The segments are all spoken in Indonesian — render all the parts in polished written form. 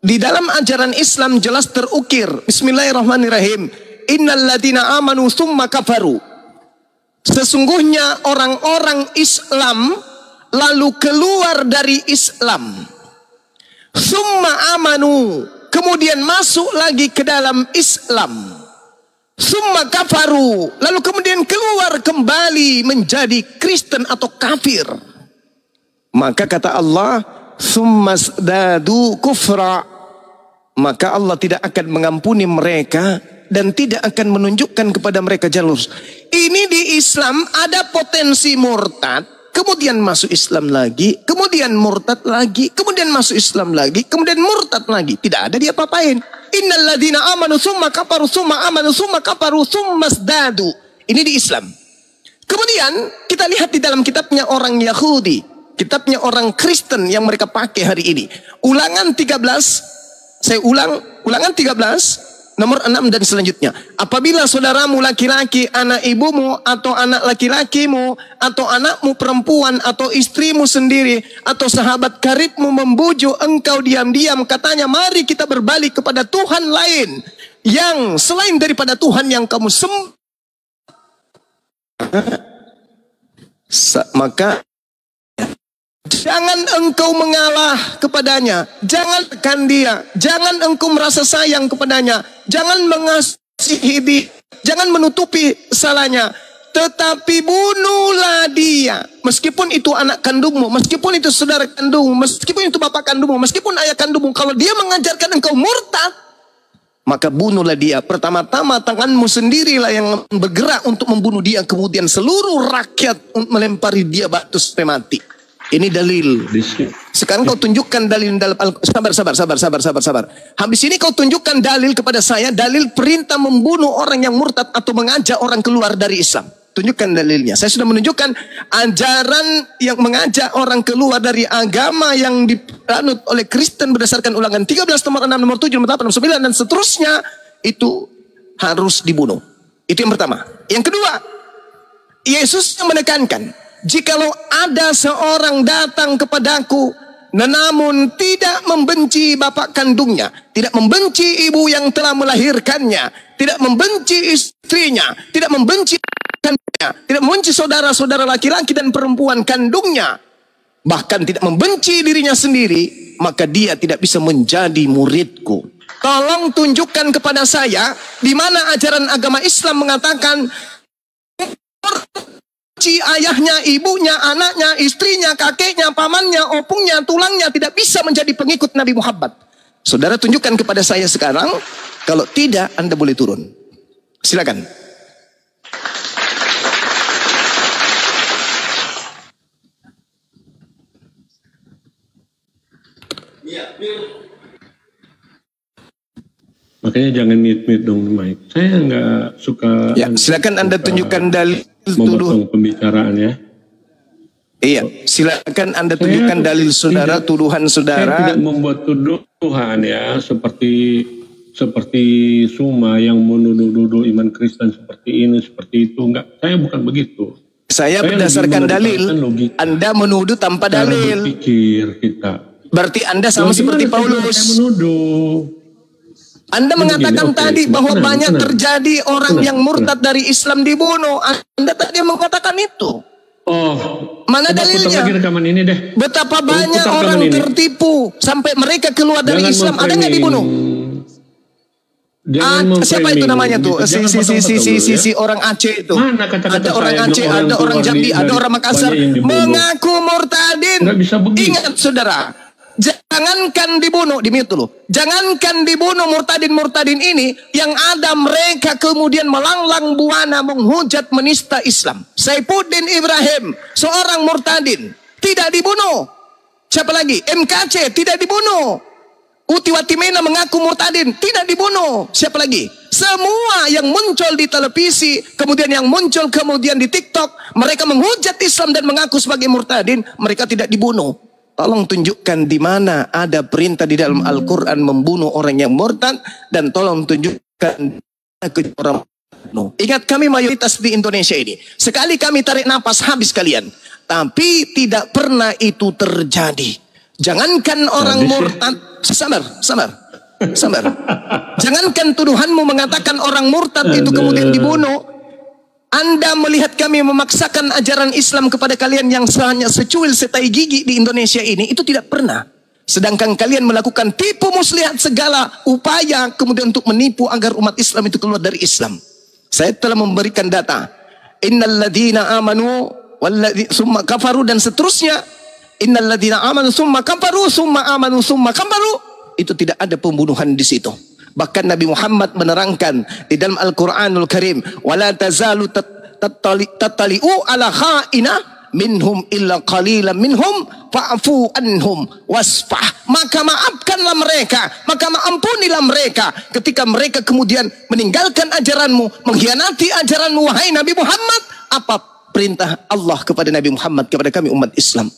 Di dalam ajaran Islam jelas terukir. Bismillahirrahmanirrahim. Innal ladzina amanu tsumma kafaru. Sesungguhnya orang-orang Islam lalu keluar dari Islam. Tsumma amanu, kemudian masuk lagi ke dalam Islam. Tsumma kafaru, lalu kemudian keluar kembali menjadi Kristen atau kafir. Maka kata Allah, tsumma zdadu kufra, maka Allah tidak akan mengampuni mereka dan tidak akan menunjukkan kepada mereka jalur. Ini di Islam ada potensi murtad, kemudian masuk Islam lagi, kemudian murtad lagi, kemudian masuk Islam lagi, kemudian murtad lagi. Tidak ada dia apa-apain. Innal ladzina amanu tsumma kafaru tsumma amanu tsumma kafaru tsumma zdadu. Ini di Islam. Kemudian kita lihat di dalam kitabnya orang Yahudi, kitabnya orang Kristen yang mereka pakai hari ini. Ulangan 13, saya ulang, ulangan 13 nomor 6 dan selanjutnya. Apabila saudaramu laki-laki, anak ibumu atau anak laki-lakimu atau anakmu perempuan atau istrimu sendiri atau sahabat karibmu membujuk engkau diam-diam, katanya mari kita berbalik kepada Tuhan lain yang selain daripada Tuhan yang kamu sembah, maka jangan engkau mengalah kepadanya, jangan tekan dia, jangan engkau merasa sayang kepadanya, jangan mengasihi dia, jangan menutupi salahnya, tetapi bunuhlah dia. Meskipun itu anak kandungmu, meskipun itu saudara kandungmu, meskipun itu bapak kandungmu, meskipun ayah kandungmu, kalau dia mengajarkan engkau murtad, maka bunuhlah dia. Pertama-tama tanganmu sendirilah yang bergerak untuk membunuh dia, kemudian seluruh rakyat melempari dia batu sampai mati. Ini dalil. Sekarang kau tunjukkan dalil dalam sabar. Habis ini kau tunjukkan dalil kepada saya, dalil perintah membunuh orang yang murtad atau mengajak orang keluar dari Islam. Tunjukkan dalilnya. Saya sudah menunjukkan ajaran yang mengajak orang keluar dari agama yang dianut oleh Kristen berdasarkan ulangan 13 nomor 6 nomor 7 nomor 8 nomor 9 dan seterusnya, itu harus dibunuh. Itu yang pertama. Yang kedua, Yesus menekankan, jikalau ada seorang datang kepadaku, namun tidak membenci bapak kandungnya, tidak membenci ibu yang telah melahirkannya, tidak membenci istrinya, tidak membenci kandungnya, tidak membenci saudara-saudara laki-laki dan perempuan kandungnya, bahkan tidak membenci dirinya sendiri, maka dia tidak bisa menjadi muridku. Tolong tunjukkan kepada saya di mana ajaran agama Islam mengatakan ayahnya, ibunya, anaknya, istrinya, kakeknya, pamannya, opungnya, tulangnya tidak bisa menjadi pengikut Nabi Muhammad. Saudara tunjukkan kepada saya sekarang. Kalau tidak, Anda boleh turun. Silakan. Makanya jangan mute dong Mike. Saya nggak suka. Ya, silakan Anda tunjukkan dalil memotong pembicaraan ya. Iya, silakan Anda tunjukkan dalil saudara, tuduhan saudara. Saya tidak membuat tuduhan ya, seperti Suma yang menuduh iman Kristen seperti ini, seperti itu. Enggak, saya bukan begitu. Saya berdasarkan dalil. Logika. Anda menuduh tanpa dalil. Berpikir kita. Berarti Anda sama seperti Paulus. Saya menuduh. Anda mengatakan tadi bahwa banyak terjadi orang yang murtad dari Islam dibunuh. Anda tadi mengatakan itu. Oh, mana dalilnya? Lagi rekaman ini deh. Betapa banyak orang tertipu sampai mereka keluar dari Islam. Ada nggak dibunuh? Siapa itu namanya tuh? Si orang Aceh itu. Mana kata-kata ada orang Aceh, ada orang Jambi, ada orang Makassar mengaku murtadin. Ingat saudara. Jangankan dibunuh, dimute dulu. Jangankan dibunuh murtadin ini, yang ada mereka kemudian melanglang buana menghujat menista Islam. Saifuddin Ibrahim, seorang murtadin, tidak dibunuh. Siapa lagi? MKC tidak dibunuh. Uti Watimena mengaku murtadin, tidak dibunuh. Siapa lagi? Semua yang muncul di televisi, kemudian yang muncul kemudian di TikTok, mereka menghujat Islam dan mengaku sebagai murtadin, mereka tidak dibunuh. Tolong tunjukkan di mana ada perintah di dalam Al-Quran membunuh orang yang murtad, dan tolong tunjukkan ke orang bunuh. Ingat, kami mayoritas di Indonesia ini. Sekali kami tarik nafas habis kalian. Tapi tidak pernah itu terjadi. Jangankan orang murtad, sabar. Jangankan tuduhanmu mengatakan orang murtad itu kemudian dibunuh. Anda melihat kami memaksakan ajaran Islam kepada kalian yang hanya secuil setai gigi di Indonesia ini, itu tidak pernah. Sedangkan kalian melakukan tipu muslihat segala upaya kemudian untuk menipu agar umat Islam itu keluar dari Islam. Saya telah memberikan data. Innalladzina amanu summa kafaru dan seterusnya. Innalladzina amanu summa kafaru summa amanu summa kafaru. Itu tidak ada pembunuhan di situ. Bahkan Nabi Muhammad menerangkan di dalam Al-Quranul Karim, wala tazalu tattali'u ala kha'ina minhum illa qalilan minhum fa'fu anhum wasfah. Maka maafkanlah mereka, maka ampunilah mereka ketika mereka kemudian meninggalkan ajaranmu, mengkhianati ajaranmu wahai Nabi Muhammad. Apa perintah Allah kepada Nabi Muhammad, kepada kami umat Islam?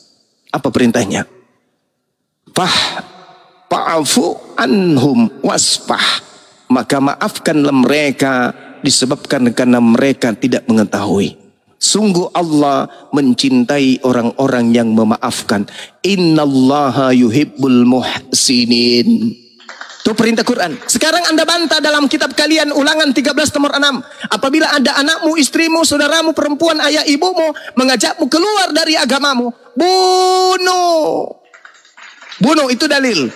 Apa perintahnya? Fa'fu anhum wasfah. Maka maafkanlah mereka disebabkan karena mereka tidak mengetahui. Sungguh Allah mencintai orang-orang yang memaafkan. Innallaha yuhibbul muhsinin. Itu perintah Quran. Sekarang Anda bantah dalam kitab kalian Ulangan 13 nomor 6. Apabila ada anakmu, istrimu, saudaramu perempuan, ayah ibumu mengajakmu keluar dari agamamu, bunuh. Bunuh, itu dalil.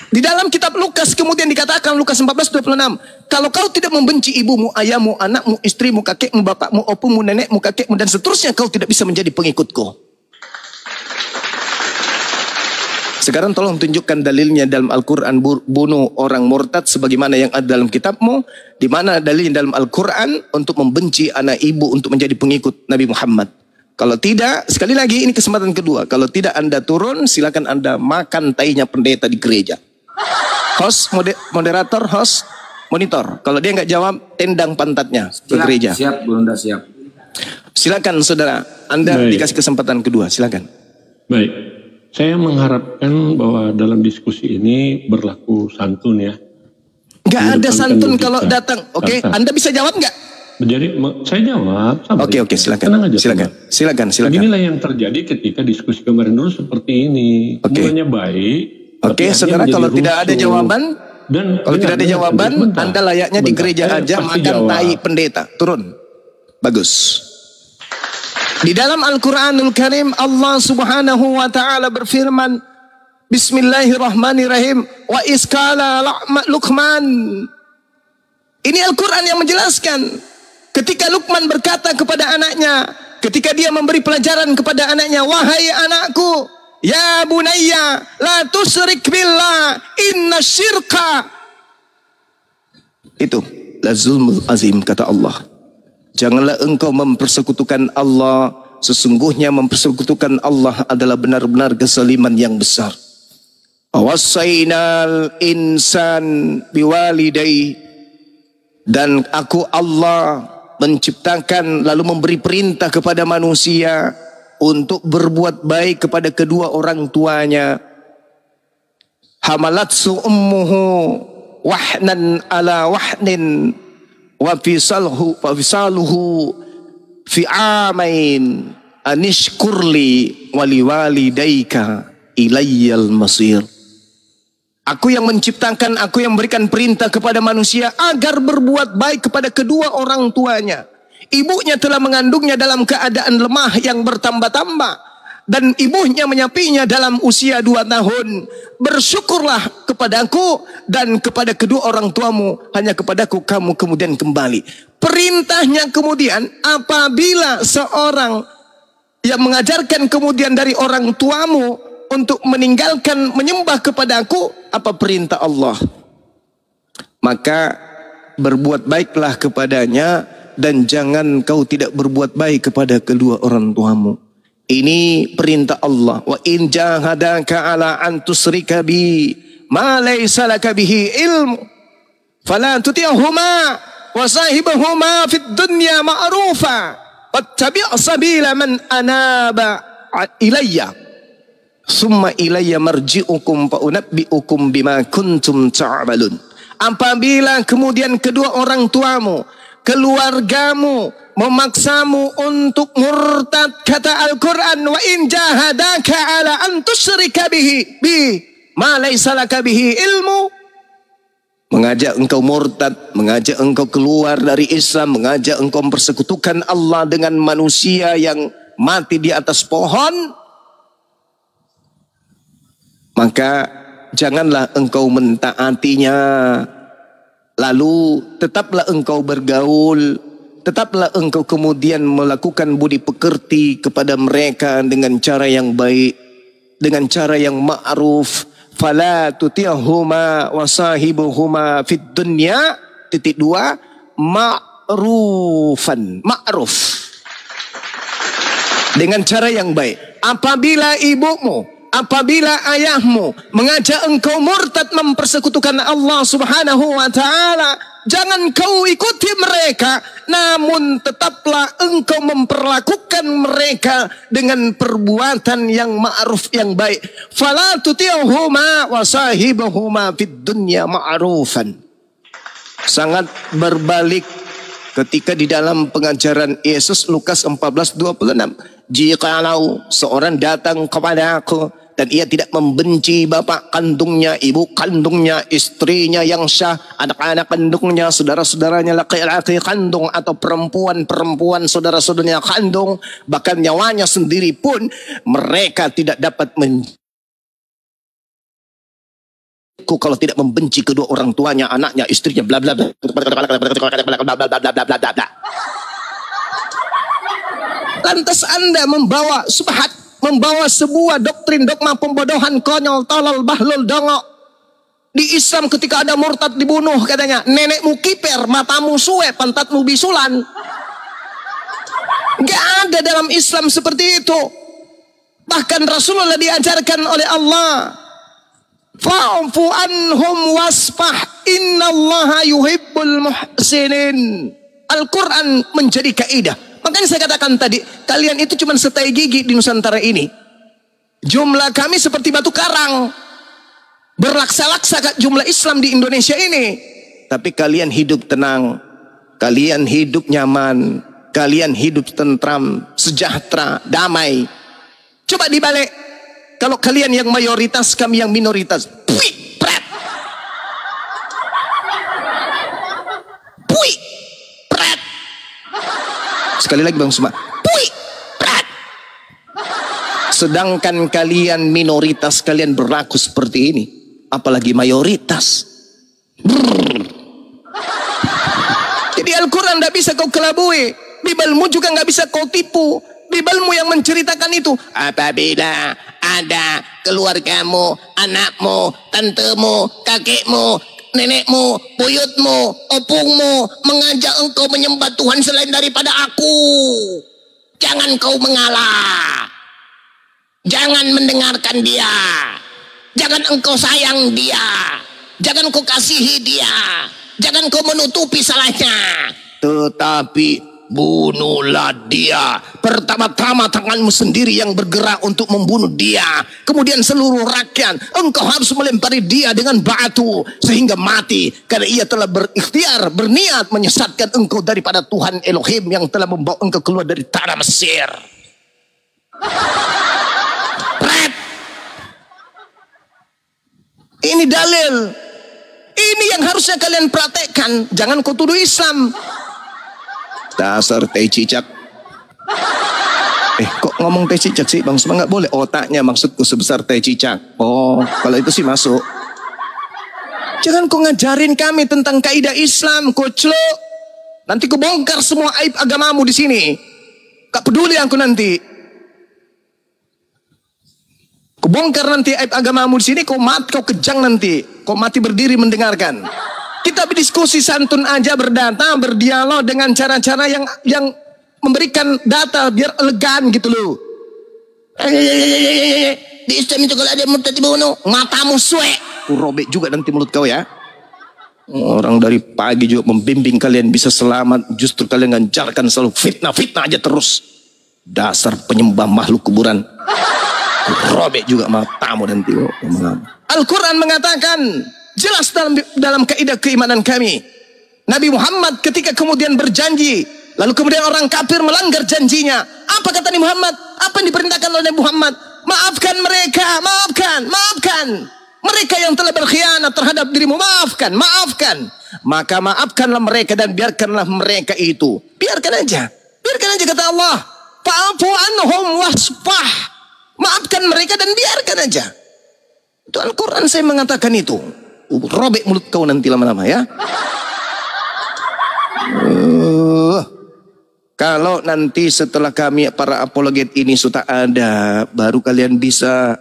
Di dalam kitab Lukas kemudian dikatakan, Lukas 14:26, kalau kau tidak membenci ibumu, ayahmu, anakmu, istrimu, kakekmu, bapakmu, opumu, nenekmu, kakekmu, dan seterusnya, kau tidak bisa menjadi pengikutku. Sekarang tolong tunjukkan dalilnya dalam Al-Quran bunuh orang murtad sebagaimana yang ada dalam kitabmu. Di mana dalilnya dalam Al-Quran untuk membenci anak ibu untuk menjadi pengikut Nabi Muhammad. Kalau tidak, sekali lagi ini kesempatan kedua. Kalau tidak Anda turun, silakan Anda makan tainya pendeta di gereja. Host, moderator, host, monitor. Kalau dia nggak jawab, tendang pantatnya ke gereja. Siap, Bunda, siap. Silakan saudara, Anda dikasih kesempatan kedua, silakan. Baik, saya mengharapkan bahwa dalam diskusi ini berlaku santun ya. Nggak ada santun kalau datang. Oke, Anda bisa jawab nggak? Jadi saya jawab. Oke, silakan. Silakan. Inilah yang terjadi ketika diskusi kemarin dulu seperti ini. Hubungannya baik. Oke, saudara, kalau tidak ada jawaban, Anda layaknya di gereja aja makan tai pendeta. Turun. Bagus. Di dalam Al-Quranul Karim Allah Subhanahu wa taala berfirman, Bismillahirrahmanirrahim, wa iskala Luqman. Ini Al-Quran yang menjelaskan. Ketika Luqman berkata kepada anaknya, ketika dia memberi pelajaran kepada anaknya, wahai anakku, ya bunayya la tusyrik billah inna syirka. Itu la zulmul azim, kata Allah. Janganlah engkau mempersekutukan Allah. Sesungguhnya mempersekutukan Allah adalah benar-benar kezaliman yang besar. Wasainal insan biwalidayhi. Dan aku Allah menciptakan lalu memberi perintah kepada manusia untuk berbuat baik kepada kedua orang tuanya. Hamalatsu ummuhu wahnan ala wahnin wa fisaluhu fi amain anishkurli waliwalidayka ilayyal masir. Aku yang menciptakan, aku yang memberikan perintah kepada manusia agar berbuat baik kepada kedua orang tuanya. Ibunya telah mengandungnya dalam keadaan lemah yang bertambah-tambah. Dan ibunya menyapinya dalam usia 2 tahun. Bersyukurlah kepadaku dan kepada kedua orang tuamu. Hanya kepadaku kamu kemudian kembali. Perintahnya kemudian apabila seorang yang mengajarkan kemudian dari orang tuamu untuk meninggalkan menyembah kepadaku, apa perintah Allah? Maka berbuat baiklah kepadanya dan jangan kau tidak berbuat baik kepada kedua orang tuamu. Ini perintah Allah. Wa in jahadaka ala an tusyrika bi ma laysa laka bihi ilmu fala tuti'huma wa sahibhuma fid dunya ma'rufa wattabi' sabila man anaba ilayya. Summa ilayya marji'ukum fa unabbi'ukum bima kuntum ta'malun. Apabila kemudian kedua orang tuamu keluargamu memaksamu untuk murtad, kata Al-Quran, wa in jahadaka ala an tusyrika bihi ma laysa laka bihi ilmu, mengajak engkau murtad, mengajak engkau keluar dari Islam, mengajak engkau mempersekutukan Allah dengan manusia yang mati di atas pohon, maka janganlah engkau mentaatinya. Lalu tetaplah engkau bergaul, tetaplah engkau kemudian melakukan budi pekerti kepada mereka dengan cara yang baik, dengan cara yang ma'ruf. Fala tuti'huma wa sahibuhuma fid dunya ma'rufan, ma'ruf, dengan cara yang baik. Apabila ibumu, apabila ayahmu mengajak engkau murtad mempersekutukan Allah Subhanahu wa taala, jangan kau ikuti mereka, namun tetaplah engkau memperlakukan mereka dengan perbuatan yang ma'ruf, yang baik. Fala tuti'huma wa sahibuhuma fid dunya ma'rufan. Sangat berbalik ketika di dalam pengajaran Yesus Lukas 14:26, jikalau seorang datang kepada aku dan ia tidak membenci bapak kandungnya, ibu kandungnya, istrinya yang sah, anak-anak kandungnya, saudara-saudaranya laki-laki kandung atau perempuan-perempuan saudara-saudaranya kandung, bahkan nyawanya sendiri pun mereka tidak dapat kalau tidak membenci kedua orang tuanya, anaknya, istrinya, bla bla bla. Lantas Anda membawa subhat, membawa sebuah doktrin dogma pembodohan konyol, tolol, bahlul, dongok. Di Islam ketika ada murtad dibunuh katanya, nenekmu kiper, matamu suwe, pantatmu bisulan. Gak ada dalam Islam seperti itu. Bahkan Rasulullah diajarkan oleh Allah, fa'fu anhum wasfah innallaha yuhibbul muhsinin. Al-Quran menjadi kaidah. Makanya saya katakan tadi, kalian itu cuma setai gigi di Nusantara ini. Jumlah kami seperti batu karang, berlaksa-laksa jumlah Islam di Indonesia ini. Tapi kalian hidup tenang, kalian hidup nyaman, kalian hidup tentram, sejahtera, damai. Coba dibalik, kalau kalian yang mayoritas, kami yang minoritas. Pui, pret. Pui, pret. Sekali lagi Bang Suma. Pui, pret. Sedangkan kalian minoritas, kalian berlaku seperti ini. Apalagi mayoritas. Jadi Al-Quran tidak bisa kau kelabui. Bibelmu juga nggak bisa kau tipu. Bibelmu yang menceritakan itu. Apabila ada keluargamu, anakmu, tantemu, kakekmu, nenekmu, buyutmu, opungmu mengajak engkau menyembah Tuhan selain daripada aku, jangan kau mengalah. Jangan mendengarkan dia. Jangan engkau sayang dia. Jangan kau kasihi dia. Jangan kau menutupi salahnya. Tetapi bunuhlah dia. Pertama-tama tanganmu sendiri yang bergerak untuk membunuh dia. Kemudian seluruh rakyat, engkau harus melempari dia dengan batu sehingga mati. Karena ia telah berikhtiar, berniat menyesatkan engkau daripada Tuhan Elohim yang telah membawa engkau keluar dari tanah Mesir. Ini dalil. Ini yang harusnya kalian praktekkan. Jangan kau tuduh Islam. Dasar teh cicak. Kok ngomong teh cicak sih Bang? Semua nggak boleh. Otaknya maksudku sebesar teh cicak. Oh, kalau itu sih masuk. Jangan kau ngajarin kami tentang kaidah Islam, koclok. Nanti kau bongkar semua aib agamamu di sini. Gak peduli aku nanti. Kau bongkar nanti aib agamamu di sini, kau mati, kau kejang nanti. Kau mati berdiri mendengarkan. Kita berdiskusi santun aja, berdata, berdialog dengan cara-cara yang memberikan data biar elegan gitu loh. Di Islam itu kalau ada murtad dibunuh, matamu suwe. Ku robek juga nanti mulut kau ya. Orang dari pagi juga membimbing kalian bisa selamat, justru kalian nganjarkan selalu fitnah-fitnah aja terus. Dasar penyembah makhluk kuburan. Robek juga matamu nanti. Al-Quran mengatakan jelas dalam kaidah keimanan kami, Nabi Muhammad ketika kemudian berjanji, lalu kemudian orang kafir melanggar janjinya. Apa kata Nabi Muhammad? Apa yang diperintahkan oleh Nabi Muhammad? Maafkan mereka, maafkan. Mereka yang telah berkhianat terhadap dirimu, maafkan. Maka maafkanlah mereka dan biarkanlah mereka itu. Biarkan aja kata Allah. Fa'fu anhum wasfah. Maafkan mereka dan biarkan aja. Itu Al-Quran saya mengatakan itu. Robek mulut kau nanti lama-lama ya. Kalau nanti setelah kami para apologet ini sudah ada, baru kalian bisa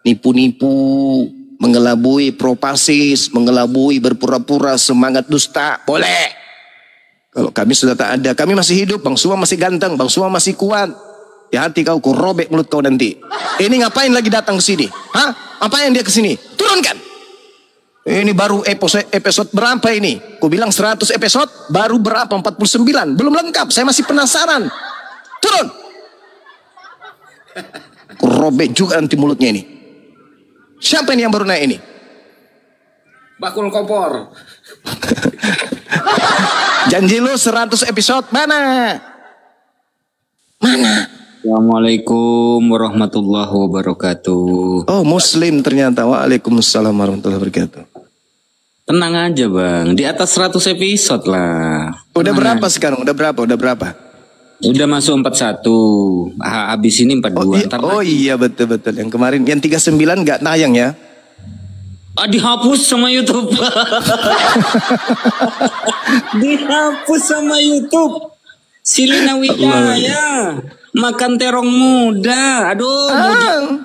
nipu-nipu, mengelabui propasis, mengelabui berpura-pura semangat dusta, boleh. Kalau kami sudah tak ada, kami masih hidup, Bang Suma masih ganteng, Bang Suma masih kuat. Ya hati kau, ku robek mulut kau nanti. Ini ngapain lagi datang ke sini? Hah? Apa yang dia ke sini? Turunkan. Ini baru episode berapa ini? Ku bilang 100 episode, baru berapa? 49. Belum lengkap, saya masih penasaran. Turun. Ku robek juga nanti mulutnya ini. Siapa ini yang baru naik ini? Bakul kompor. Janji lu 100 episode, mana? Assalamualaikum warahmatullahi wabarakatuh. Oh, Muslim ternyata. Waalaikumsalam warahmatullahi wabarakatuh. Tenang aja bang, di atas 100 episode lah. Udah berapa sekarang? Udah berapa? Udah masuk 41. Habis ini 42. Oh iya betul. Yang kemarin, yang 39 nggak tayang ya? Dihapus sama YouTube. Dihapus sama YouTube. Silina Wijaya makan terong muda. Aduh.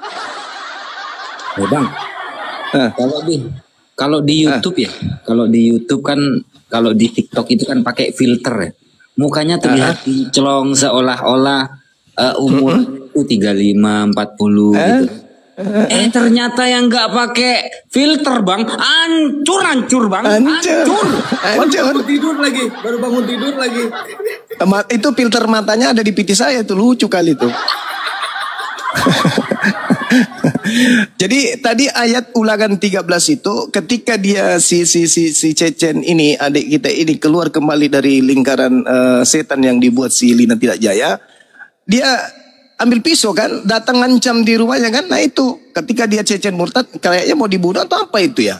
Bang. Kalau di YouTube ya, kalau di YouTube kan, kalau di TikTok itu kan pakai filter ya. Mukanya terlihat celong seolah-olah umur itu 35, 40 gitu. Ternyata yang nggak pakai filter bang, hancur bang, hancur. Baru bangun tidur lagi. Itu filter matanya ada di pipi saya tuh, lucu kali tuh. Jadi tadi ayat ulangan 13 itu ketika dia si Cecen ini, adik kita ini keluar kembali dari lingkaran setan yang dibuat si Lina Tidak Jaya, dia ambil pisau kan, datang ngancam di rumahnya kan. Nah itu ketika dia Cecen murtad, kayaknya mau dibunuh atau apa itu ya?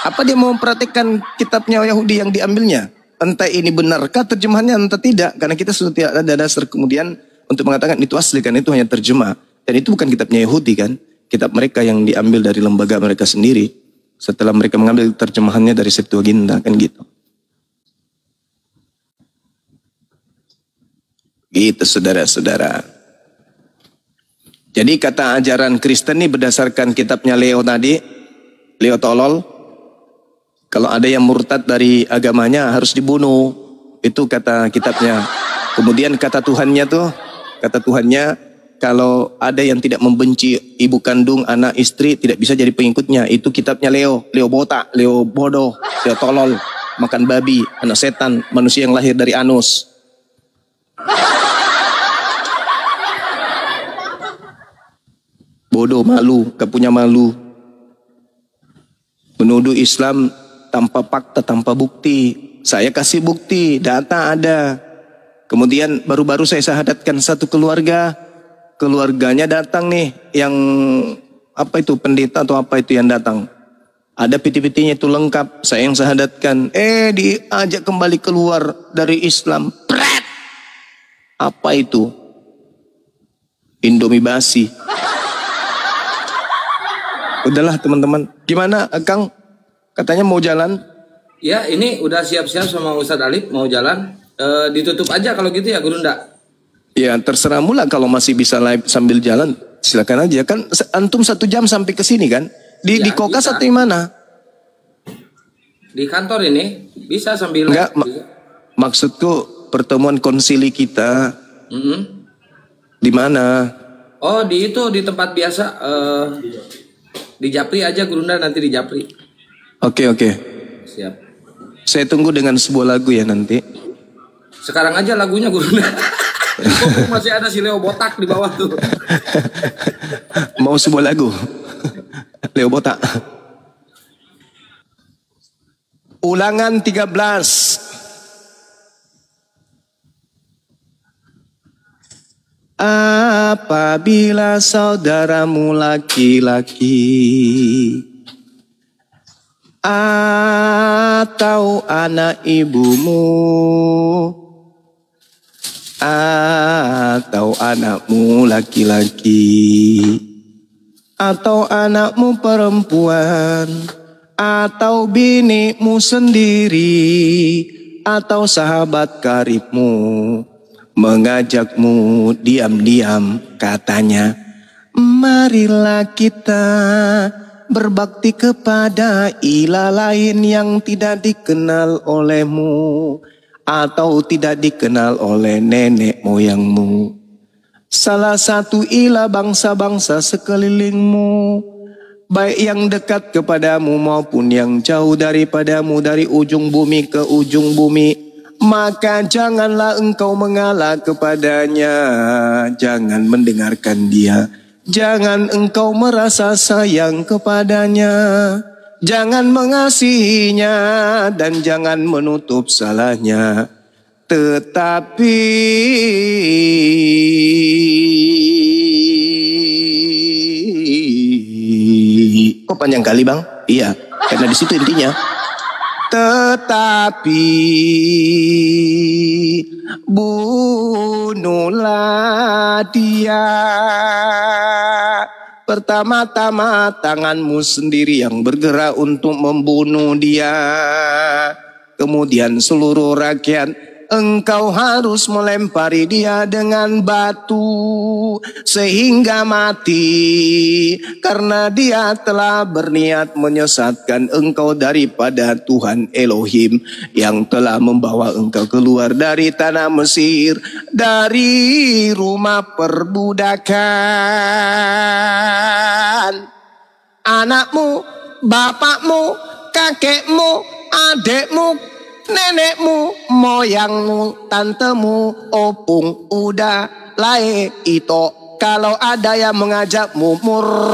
Apa dia mau mempraktikkan kitabnya Yahudi yang diambilnya? Entah ini benarkah terjemahannya, entah tidak. Karena kita sudah tidak ada dasar kemudian untuk mengatakan itu asli, kan itu hanya terjemah. Dan itu bukan kitabnya Yahudi kan, kitab mereka yang diambil dari lembaga mereka sendiri. Setelah mereka mengambil terjemahannya dari Septuaginta kan gitu. Gitu saudara-saudara. Jadi kata ajaran Kristen ini berdasarkan kitabnya Leo tadi, Leo tolol. Kalau ada yang murtad dari agamanya harus dibunuh. Itu kata kitabnya. Kemudian kata Tuhannya tuh, kalau ada yang tidak membenci ibu kandung, anak, istri, tidak bisa jadi pengikutnya. Itu kitabnya Leo botak, Leo bodoh, Leo tolol, makan babi, anak setan, manusia yang lahir dari anus. Bodoh, malu, gak punya malu. Menuduh Islam tanpa fakta, tanpa bukti. Saya kasih bukti, data ada. Kemudian baru-baru saya syahadatkan satu keluarga. Keluarganya datang nih, yang apa itu, pendeta atau apa itu yang datang. Ada piti-pitinya itu lengkap, saya yang syahadatkan. Diajak kembali keluar dari Islam. Pret! Apa itu? Indomie basi. Udahlah teman-teman. Gimana Kang? Katanya mau jalan? Ya ini udah siap-siap sama Ustadz Alif mau jalan. Ditutup aja kalau gitu ya Guru Nda. Ya terserah mula, kalau masih bisa live sambil jalan silakan aja. Kan antum 1 jam sampai ke sini kan? Di Kokas atau di mana? Di kantor ini bisa sambil live. Enggak, maksudku pertemuan konsili kita di mana? Oh di itu, di tempat biasa, di Japri aja Guru Nda, nanti di Japri. Oke. Siap. Saya tunggu dengan sebuah lagu ya nanti. Sekarang aja lagunya Guru Nda. Masih ada si Leo botak di bawah tuh. Mau sebuah lagu Leo botak. Ulangan 13 apabila saudaramu laki-laki atau anak ibumu atau anakmu laki-laki atau anakmu perempuan atau binimu sendiri atau sahabat karibmu mengajakmu diam-diam, katanya, marilah kita berbakti kepada ilah lain yang tidak dikenal olehmu atau tidak dikenal oleh nenek moyangmu. Salah satu ilah bangsa-bangsa sekelilingmu, baik yang dekat kepadamu maupun yang jauh daripadamu dari ujung bumi ke ujung bumi, maka janganlah engkau mengalah kepadanya, jangan mendengarkan dia, jangan engkau merasa sayang kepadanya, jangan mengasihinya dan jangan menutup salahnya. Tetapi kok panjang kali bang? Iya, karena di situ intinya. Tetapi bunuhlah dia. Pertama-tama tanganmu sendiri yang bergerak untuk membunuh dia. Kemudian seluruh rakyat, engkau harus melempari dia dengan batu sehingga mati, karena dia telah berniat menyesatkan engkau daripada Tuhan Elohim yang telah membawa engkau keluar dari tanah Mesir, dari rumah perbudakan. Anakmu, bapakmu, kakekmu, adekmu, nenekmu, moyangmu, tantemu, opung, udah, lae, ito. Kalau ada yang mengajakmu murtad,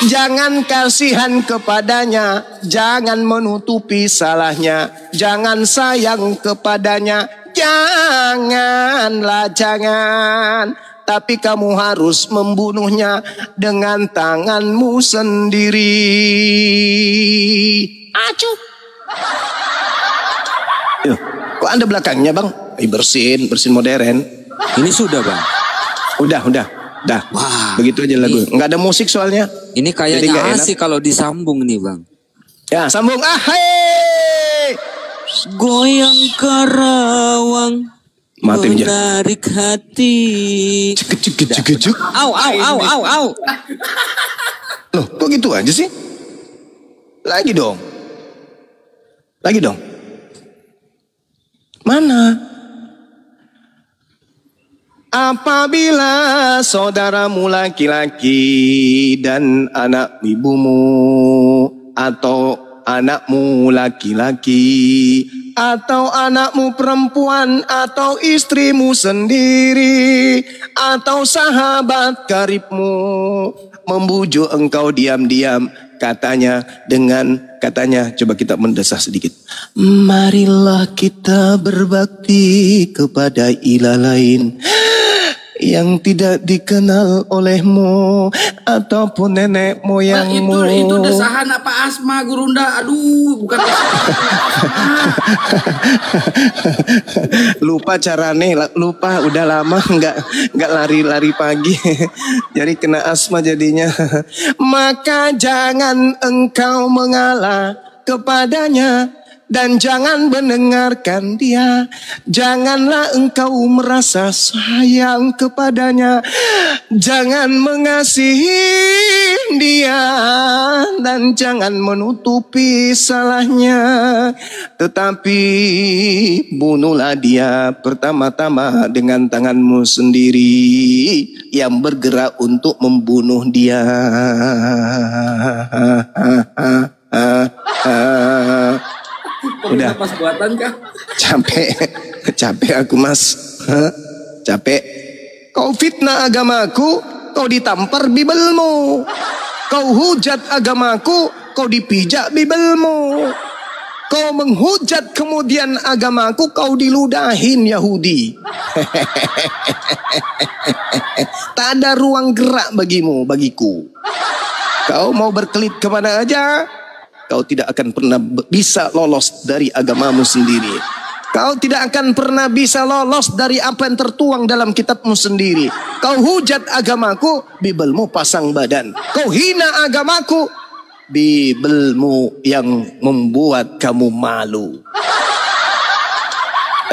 jangan kasihan kepadanya, jangan menutupi salahnya, jangan sayang kepadanya, janganlah, jangan. Tapi kamu harus membunuhnya dengan tanganmu sendiri. Acuh. Yuh, kok Anda belakangnya bang? Bersin modern. Ini sudah bang? Udah. Wah, begitu aja lagu. Nggak ada musik soalnya. Ini kayaknya asik kalau disambung nih bang. Ya, sambung. Hey! Goyang Karawang. Mati menarik hati. Cek. Au. Loh, kok gitu aja sih? Lagi dong. Mana? Apabila saudaramu laki-laki dan anak ibumu atau anakmu laki-laki atau anakmu perempuan atau istrimu sendiri atau sahabat karibmu membujuk engkau diam-diam, katanya, coba kita mendesah sedikit, marilah kita berbakti kepada ilah lain yang tidak dikenal olehmu ataupun nenek moyangmu. Itu desahan apa asma Gurunda? Aduh, bukan lupa carane, lupa udah lama nggak lari pagi, jadi kena asma jadinya. Maka jangan engkau mengalah kepadanya dan jangan mendengarkan dia, janganlah engkau merasa sayang kepadanya, jangan mengasihi dia dan jangan menutupi salahnya. Tetapi bunuhlah dia pertama-tama dengan tanganmu sendiri yang bergerak untuk membunuh dia. Udah pas buatan kah? Capek aku mas. Capek. Kau fitnah agamaku, kau ditampar bibelmu. Kau hujat agamaku, kau dipijak bibelmu. Kau menghujat kemudian agamaku, kau diludahin Yahudi. Tak ada ruang gerak bagiku. Kau mau berkelit kemana aja, kau tidak akan pernah bisa lolos dari agamamu sendiri. Kau tidak akan pernah bisa lolos dari apa yang tertuang dalam kitabmu sendiri. Kau hujat agamaku, Bibelmu pasang badan. Kau hina agamaku, Bibelmu yang membuat kamu malu.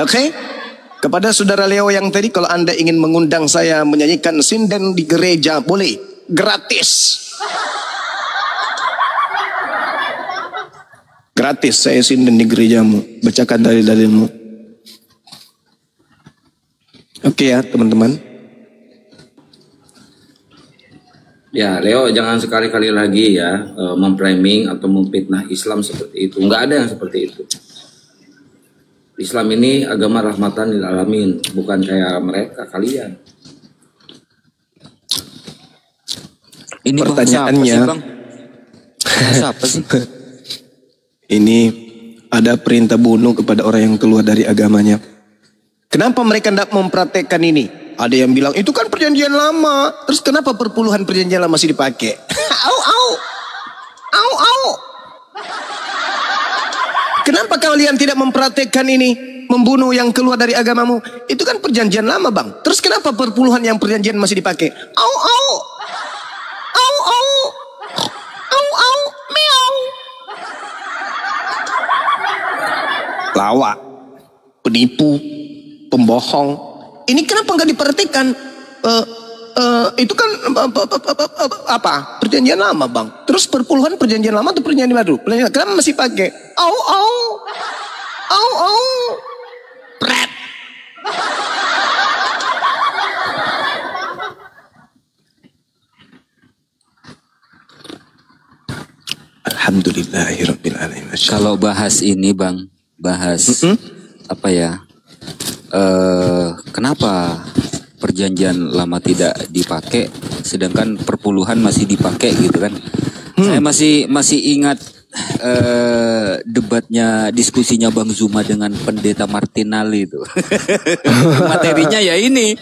Oke? Kepada saudara Leo yang tadi, kalau Anda ingin mengundang saya menyanyikan sinden di gereja, boleh. Gratis. Gratis saya sinden di gerejamu. Bacakan dalil-dalilmu. Oke ya teman-teman. Ya, Leo jangan sekali-kali lagi ya memframing atau memfitnah Islam seperti itu. Enggak ada yang seperti itu. Islam ini agama rahmatan lil alamin, bukan kayak mereka kalian. Ini pertanyaannya, bahasa apa sih? Ini ada perintah bunuh kepada orang yang keluar dari agamanya. Kenapa mereka tidak mempraktekkan ini? Ada yang bilang itu kan perjanjian lama. Terus kenapa perpuluhan perjanjian lama masih dipakai? Au. Kenapa kalian tidak mempraktekkan ini? Membunuh yang keluar dari agamamu. Itu kan perjanjian lama bang. Terus kenapa perpuluhan yang perjanjian masih dipakai? Au. Meow. Lawak, penipu, pembohong. Ini kenapa nggak diperhatikan? Itu kan apa? Perjanjian lama bang. Terus perpuluhan perjanjian lama atau perjanjian baru? Kenapa masih pakai? Au. Pret. Alhamdulillahirabbil alamin. Kalau bahas ini bang, apa ya? Kenapa perjanjian lama tidak dipakai, sedangkan perpuluhan masih dipakai gitu kan? Saya masih ingat debatnya, diskusinya Bang Zuma dengan Pendeta Martinelli itu. Materinya ya ini,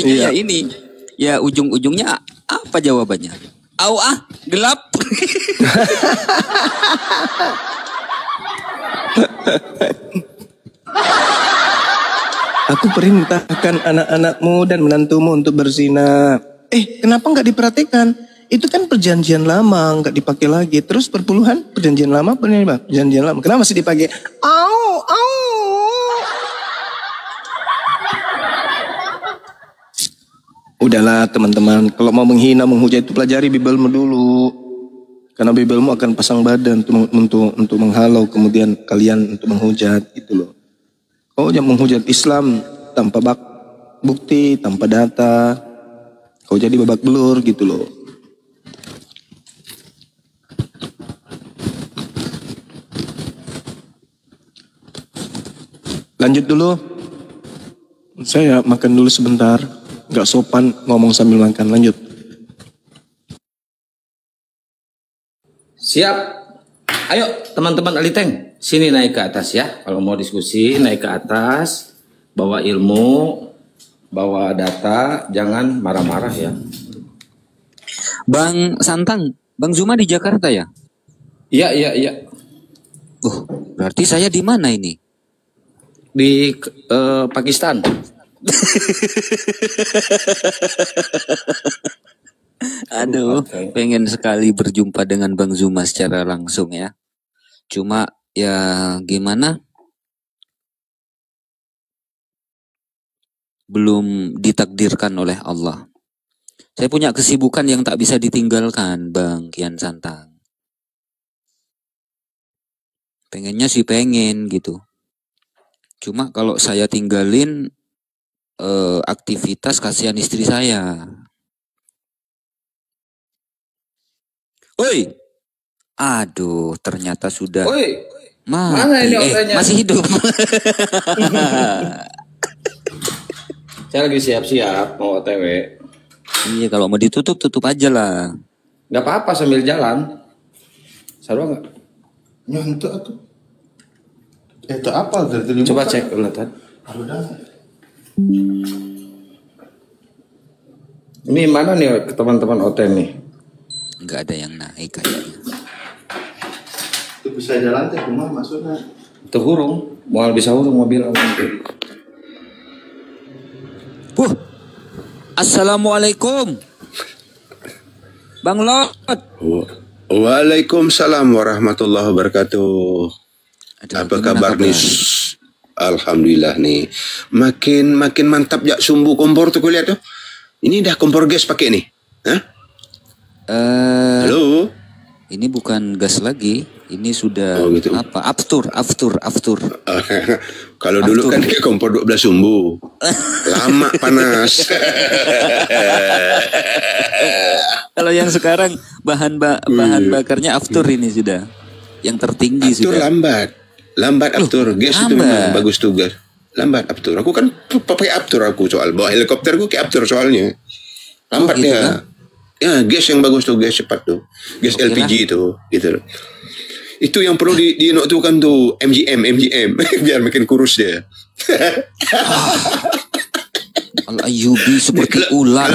ya ini. Ya ujung-ujungnya apa jawabannya? Gelap. Aku perintahkan anak-anakmu dan menantumu untuk berzina. Kenapa nggak diperhatikan? Itu kan perjanjian lama, nggak dipakai lagi. Terus perpuluhan, perjanjian lama. Kenapa masih dipakai? Au. Udahlah teman-teman, kalau mau menghina, menghujat itu pelajari Bibelmu dulu. Karena Bibelmu akan pasang badan untuk menghalau kemudian kalian untuk menghujat gitu loh. Kau jangan menghujat Islam tanpa bukti, tanpa data. Kau jadi babak belur gitu loh. Lanjut dulu. Saya makan dulu sebentar. Gak sopan ngomong sambil makan. Lanjut. Siap. Ayo teman-teman Aliteng, sini naik ke atas ya. Kalau mau diskusi naik ke atas, bawa ilmu, bawa data, jangan marah-marah ya. Bang Santang, Bang Zuma di Jakarta ya? Iya. Berarti saya di mana ini? Di Pakistan. Aduh, pengen sekali berjumpa dengan Bang Zuma secara langsung ya. Cuma ya gimana? Belum ditakdirkan oleh Allah. Saya punya kesibukan yang tak bisa ditinggalkan, Bang Kian Santang. Pengennya sih pengen gitu. Cuma kalau saya tinggalin aktivitas, kasihan istri saya. Woi, aduh, ternyata sudah. Woi, mati. Mana ini orangnya? Masih hidup. Saya lagi siap-siap mau OTW. Iya, kalau mau ditutup, tutup aja lah. Gak apa-apa sambil jalan. Sarwa nggak? Nyantuk tuh. Itu apa? Dari Coba cek Ustaz. Ini mana nih teman-teman OTM nih? Nggak ada yang naik kayaknya. Itu bisa jalan teh rumah maksudnya. Itu hurung, mau bisa hurung mobil. Assalamualaikum, Bang Lot. Waalaikumsalam warahmatullahi wabarakatuh. Apa kabar nih? Alhamdulillah nih. Makin mantap ya sumbu kompor tuh kulihat tuh. Ini dah kompor gas pakai nih. Hah? Halo. Ini bukan gas lagi. Ini sudah gitu. apa? Aftur. Kalau dulu kan kayak kompor 12 sumbu. Lama panas. Kalau yang sekarang bahan bakarnya aftur ini sudah. Yang tertinggi aftur sudah. Lambat aftur. Gas itu memang bagus tugas. Lambat aftur. Aku kan pakai aftur aku soal bawa helikopter aku kayak aftur soalnya. Lambat gitu ya. Kan? Ya, gas yang bagus tuh, gas cepat tuh. Gas LPG itu, gitu loh. Itu yang perlu dinoktukan tuh MGM biar makin kurus dia. Al-Ayyubi seperti ular.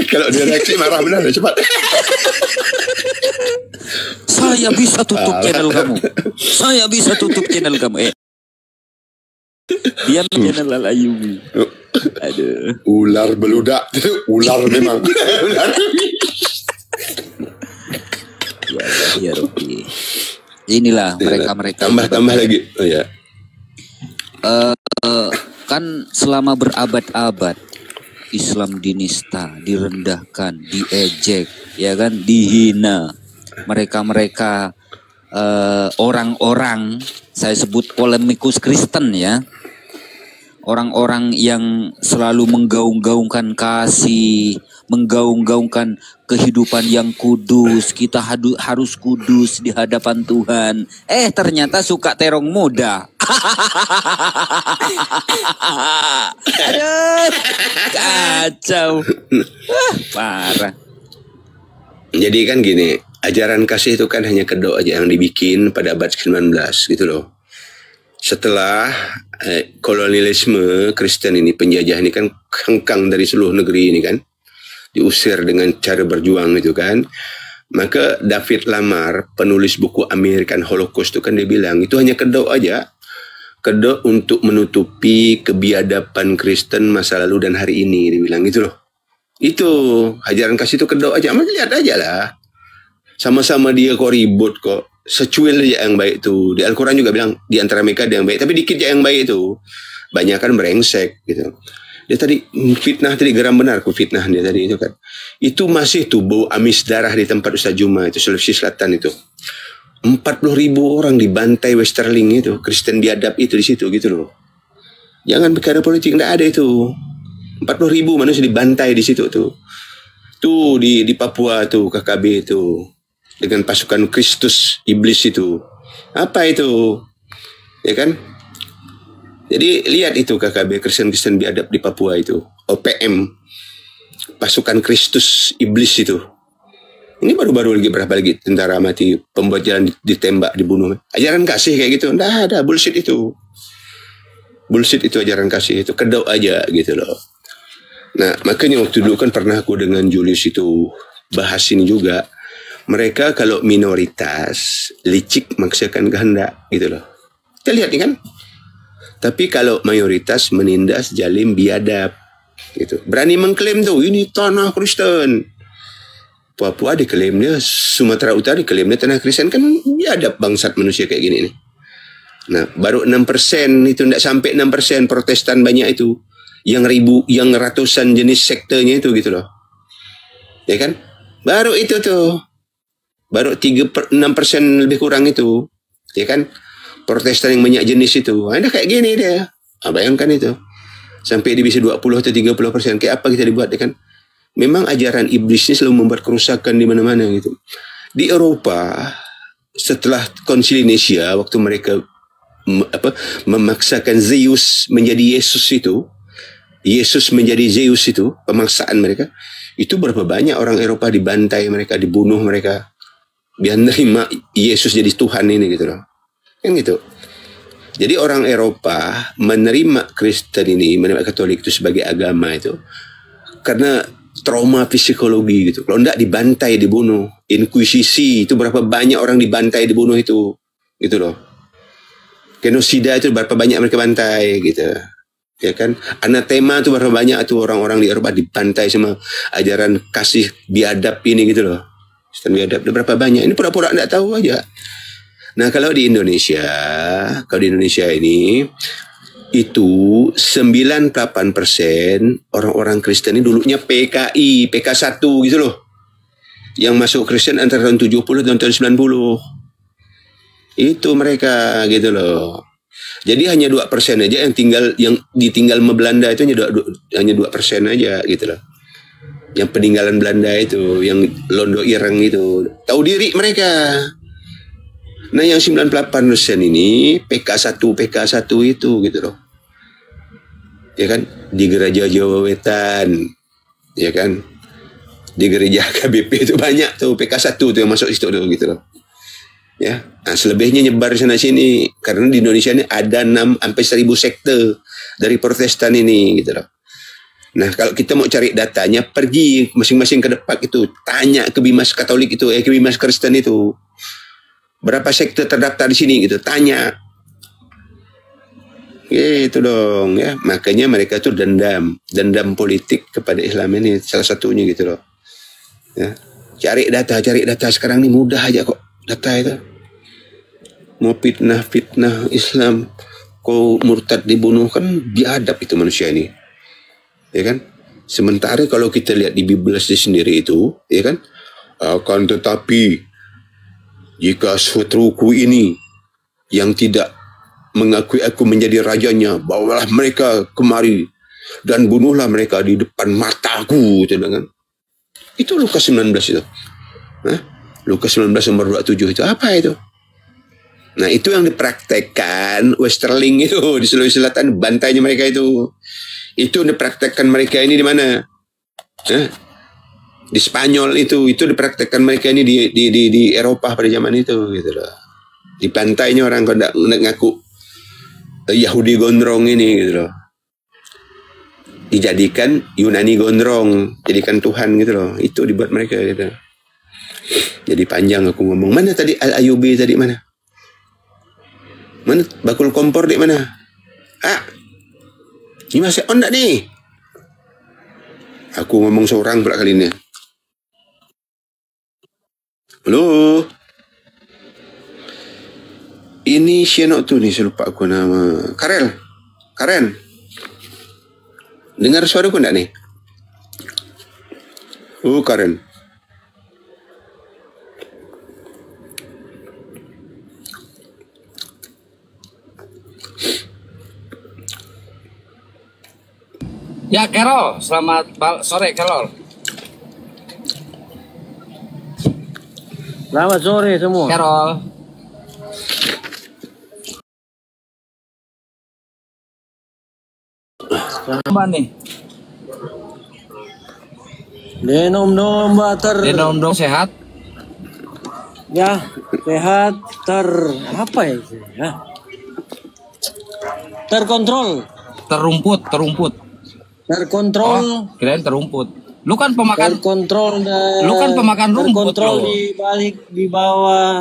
Kalau dia reaksi marah benar cepat. Saya bisa tutup channel kamu. Dia channel Al-Ayyubi. Aduh. Ular beludak. Ular memang. Ya Rabbi. Inilah mereka tambah lagi. Oh ya. Kan selama berabad-abad Islam dinista, direndahkan, diejek, ya kan, dihina. Mereka orang-orang, saya sebut polemikus Kristen ya. Orang-orang yang selalu menggaung-gaungkan kasih, menggaung-gaungkan kehidupan yang kudus, kita harus kudus di hadapan Tuhan. Ternyata suka terong muda. Aduh, kacau. Parah. Jadi kan gini, ajaran kasih itu kan hanya kedok aja yang dibikin pada abad 19 gitu loh. Setelah kolonialisme Kristen ini, penjajah ini kan hengkang dari seluruh negeri ini kan, diusir dengan cara berjuang itu kan, maka David Lamar, penulis buku American Holocaust itu kan dia bilang itu hanya kedok aja, kedok untuk menutupi kebiadaban Kristen masa lalu dan hari ini, dia bilang gitu loh. Itu ajaran kasih itu kedok aja, maka lihat aja lah, sama-sama dia kok ribut kok. Secuil aja yang baik itu. Di Al-Quran juga bilang di antara mereka ada yang baik, tapi dikit aja yang baik itu. Banyak kan brengsek gitu. Dia tadi fitnah tadi, geram benar aku fitnah dia tadi itu kan. Itu masih tuh bau amis darah di tempat Ustaz Juma itu, Sulawesi Selatan itu. 40.000 orang dibantai Westerling itu, Kristen biadab itu di situ gitu loh. Jangan bicara politik, enggak ada itu. 40.000 manusia dibantai di situ tuh. Tuh di Papua tuh KKB itu. Dengan pasukan Kristus iblis itu. Apa itu? Ya kan? Jadi lihat itu KKB, Kristen biadab di Papua itu. OPM. Pasukan Kristus iblis itu. Ini baru-baru lagi berapa lagi tentara mati, pembuat jalan ditembak, dibunuh. Ajaran kasih kayak gitu. Nggak ada, bullshit itu. Bullshit itu ajaran kasih itu. Kedok aja gitu loh. Nah, makanya waktu dulu kan pernah aku dengan Julius itu bahas ini juga. Mereka kalau minoritas licik maksakan kehendak gitu loh. Kita lihat nih kan. Tapi kalau mayoritas menindas zalim biadab gitu. Berani mengklaim tuh ini tanah Kristen. Papua diklaim dia, Sumatera Utara diklaim dia tanah Kristen, kan biadab bangsat manusia kayak gini nih. Nah, baru 6% itu, tidak sampai 6% Protestan banyak itu. Yang ratusan jenis sektenya itu gitu loh. Ya kan? Baru itu tuh. Baru 6% lebih kurang itu. Ya kan? Protestan yang banyak jenis itu. Ada kayak gini dia. Bayangkan itu. Sampai di bisa 20 atau 30%. Kayak apa kita dibuat ya kan? Memang ajaran iblis ini selalu membuat kerusakan di mana-mana gitu. Di Eropa, setelah konsili Nicea, waktu mereka memaksakan Zeus menjadi Yesus itu, Yesus menjadi Zeus itu, pemaksaan mereka, itu berapa banyak orang Eropa dibantai mereka, dibunuh mereka, biar nerima Yesus jadi Tuhan ini gitu loh. Kan gitu. Jadi orang Eropa menerima Kristen ini, menerima Katolik itu sebagai agama itu karena trauma psikologi gitu. Kalau enggak dibantai, dibunuh. Inkuisisi itu berapa banyak orang dibantai, dibunuh itu. Gitu loh. Genosida itu berapa banyak mereka bantai gitu. Ya kan? Anatema itu berapa banyak itu orang-orang di Eropa dibantai sama ajaran kasih biadab ini gitu loh. Kristen biadab itu berapa banyak. Ini pura-pura enggak tahu aja. Nah, kalau di Indonesia ini itu 98% orang-orang Kristen ini dulunya PKI, PK1 gitu loh. Yang masuk Kristen antara tahun 70 dan tahun 90. Itu mereka gitu loh. Jadi hanya 2% aja yang ditinggal sama Belanda itu hanya 2% aja gitu loh. Yang peninggalan Belanda itu, yang Londo Ireng itu, tahu diri mereka. Nah, yang 98% ini PK1 itu gitu loh. Ya kan, di gereja Jawa Wetan, ya kan, di gereja KBP itu banyak tuh PK1 tuh yang masuk situ tuh gitu loh. Ya, nah selebihnya nyebar sana sini karena di Indonesia ini ada 6 sampai 1000 sekte dari Protestan ini gitu loh. Nah, kalau kita mau cari datanya, pergi masing-masing ke depan itu, tanya ke Bimas Katolik itu, ke Bimas Kristen itu. Berapa sekte terdaftar di sini gitu, tanya. Gitu dong ya. Makanya mereka tuh dendam politik kepada Islam ini salah satunya gitu loh. Ya. Cari data sekarang ini mudah aja kok data itu. Mau fitnah Islam, kau murtad dibunuh, kan biadab itu manusia ini. Ya kan? Sementara kalau kita lihat di Bible sendiri itu, ya kan? Akan tetapi jika seteruku ini yang tidak mengakui aku menjadi rajanya, bawalah mereka kemari dan bunuhlah mereka di depan mataku. Itu Lukas 19 itu. Lukas 19 nomor 27 itu apa itu? Nah, itu yang dipraktekkan Westerling itu di Sulawesi Selatan, bantainya mereka itu. Itu dipraktekkan mereka ini di mana? Di Spanyol itu dipraktekkan mereka ini di Eropa pada zaman itu gitu loh. Di pantainya orang kalau tidak ngaku Yahudi gondrong ini gitu loh. Dijadikan Yunani gondrong, jadikan Tuhan gitu loh. Itu dibuat mereka gitu. Jadi panjang aku ngomong. Mana tadi Al-Ayubi tadi mana? Mana bakul kompor di mana? Ini masih on enggak nih? Aku ngomong seorang pula kali ini. Halo. Ini siapa tuh nih, saya lupa aku nama. Karen. Dengar suaraku enggak nih? Oh, Karen. Ya, Carol, selamat sore, Carol. Selamat sore semua. Carol. Apa nih? Denom sehat? Ya, sehat apa ya? Terkontrol. Terrumput. Terkontrol. Oh, kirain terumput. Lu kan pemakan terkontrol dan lu kan pemakan rumput. Terkontrol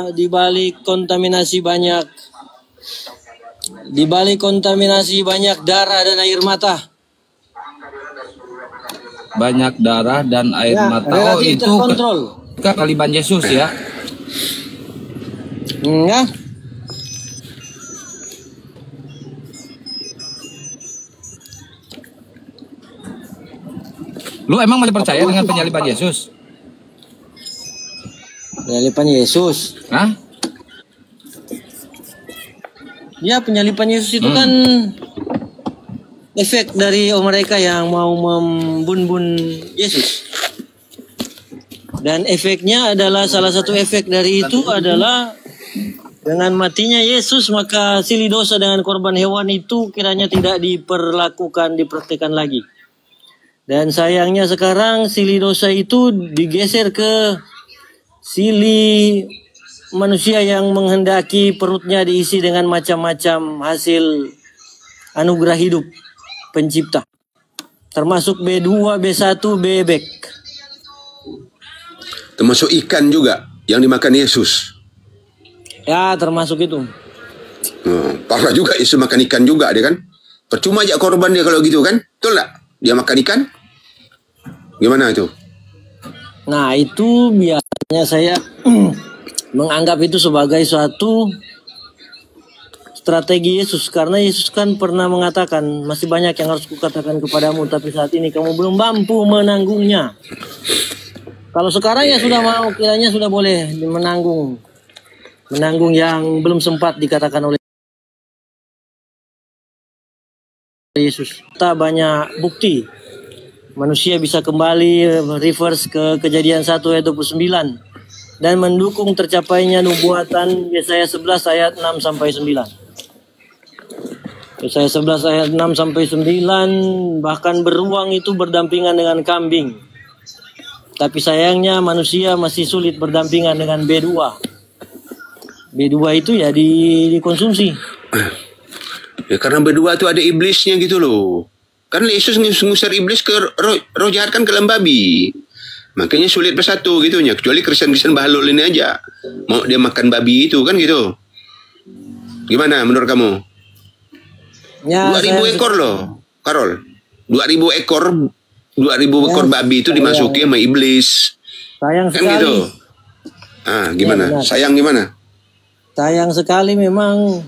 di balik kontaminasi banyak. Di balik kontaminasi banyak darah dan air mata. Banyak darah dan air mata. Oh, itu Kaliban Yesus ya. Enggak. Lu emang masih percaya dengan penyaliban Yesus? Penyaliban Yesus? Hah? Ya, penyaliban Yesus itu kan efek dari mereka yang mau membun-bun Yesus. Dan efeknya adalah, salah satu efek dari itu adalah dengan matinya Yesus, maka silih dosa dengan korban hewan itu kiranya tidak dipraktikkan lagi. Dan sayangnya sekarang silih dosa itu digeser ke silih manusia yang menghendaki perutnya diisi dengan macam-macam hasil anugerah hidup pencipta. Termasuk B2, B1, bebek. Termasuk ikan juga yang dimakan Yesus. Ya, termasuk itu. Parah juga Yesus makan ikan juga dia kan. Percuma aja korban dia kalau gitu kan. Betul tak? Dia makan ikan. Gimana itu? Nah, itu biasanya saya menganggap itu sebagai suatu strategi Yesus. Karena Yesus kan pernah mengatakan, masih banyak yang harus kukatakan kepadamu, tapi saat ini kamu belum mampu menanggungnya. Kalau sekarang ya sudah mau, kiranya sudah boleh menanggung yang belum sempat dikatakan oleh Yesus. Kita banyak bukti manusia bisa kembali reverse ke Kejadian 1 ayat 29 dan mendukung tercapainya nubuatan Yesaya 11 ayat 6 sampai 9. Yesaya 11 ayat 6 sampai 9, bahkan beruang itu berdampingan dengan kambing. Tapi sayangnya manusia masih sulit berdampingan dengan B2. B2 itu ya dikonsumsi. Ya karena B2 itu ada iblisnya gitu loh. Kan Yesus ngusir iblis ke roh jahat kan ke dalam babi. Makanya sulit bersatu gitu nya. Kecuali Kristen bahalul ini aja. Mau dia makan babi itu kan gitu. Gimana menurut kamu? Ya, 2000 ekor loh, Karol. 2000 ekor babi itu dimasuki sama iblis. Sayang kan sekali. Gitu. Gimana? Ya, sayang gimana? Sayang sekali memang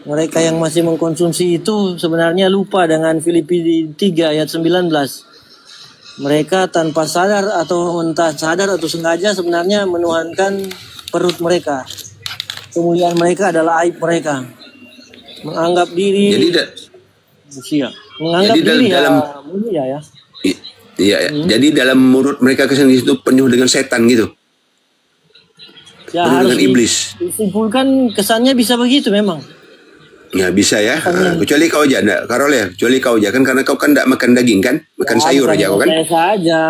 mereka yang masih mengkonsumsi itu sebenarnya lupa dengan Filipi 3 ayat 19. Mereka tanpa sadar atau entah sadar atau sengaja sebenarnya menuhankan perut mereka. Kemuliaan mereka adalah aib mereka. Menganggap diri manusia. Menganggap jadi diri dalam mulia ya. Iya, jadi dalam mulut mereka kesini itu penuh dengan setan gitu. Ya, penuh harus dengan iblis. Disimpulkan kesannya bisa begitu memang. Ya bisa ya. Kecuali kau aja, Karol ya. Kecuali kau aja kan karena kau kan tidak makan daging kan, makan sayur aja kau kan.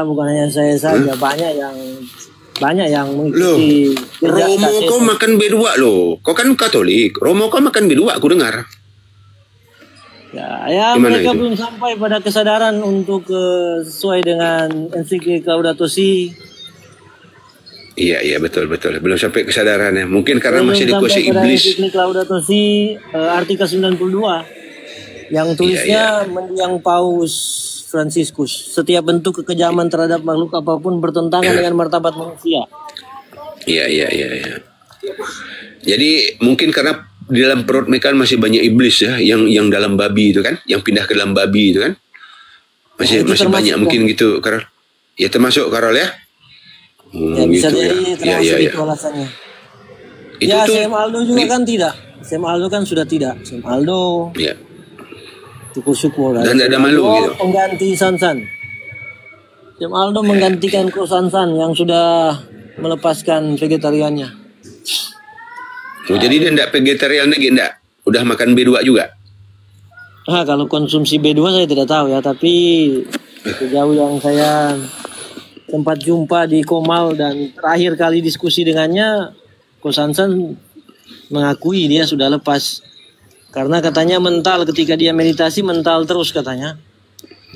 Bukan hanya saya saja, banyak yang mengikuti. Romo kau makan B2 loh. Kau kan Katolik. Romo kau makan B2 aku dengar. Ya mereka belum sampai pada kesadaran untuk sesuai dengan ensiklik Laudato Si. Iya betul. Belum sampai kesadaran ya. Mungkin karena belum masih dikuasai iblis. Ensiklik Laudato Si artikel 92 yang tulisnya mendiang Paus Fransiskus. Setiap bentuk kekejaman terhadap makhluk apapun bertentangan dengan martabat manusia. Iya. Jadi mungkin karena di dalam perut mereka masih banyak iblis ya, yang dalam babi itu kan, yang pindah ke dalam babi itu kan, masih banyak mungkin gitu, Karol. Ya termasuk Karol ya. Ya bisa gitu jadi termasuk itu alasannya. Ya Sam Aldo juga kan tidak. Sam Aldo kan sudah tidak. Sam Aldo. Iya. Syukur-syukur. Dan tidak ada malu gitu. Pengganti Sansan. Sam Aldo menggantikan Ko Sansan yang sudah melepaskan vegetariannya. Jadi dia tidak vegetarian lagi enggak? Udah makan B2 juga? Kalau konsumsi B2 saya tidak tahu ya, tapi sejauh yang saya sempat jumpa di Komal dan terakhir kali diskusi dengannya, Ko Sansan mengakui dia sudah lepas. Karena katanya mental, ketika dia meditasi mental terus katanya.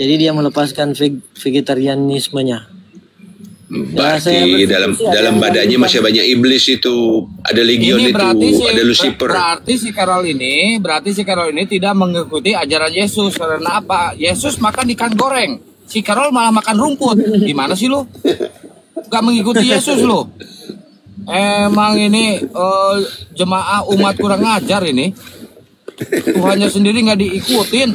Jadi dia melepaskan vegetarianismenya. Berarti dalam badannya masih banyak iblis itu, ada legion itu, ada Lucifer. Berarti si Karol ini tidak mengikuti ajaran Yesus. Karena apa? Yesus makan ikan goreng, si Karol malah makan rumput. Gimana sih lu? Gak mengikuti Yesus lu? Emang ini jemaah umat kurang ngajar ini. Tuhannya sendiri nggak diikutin.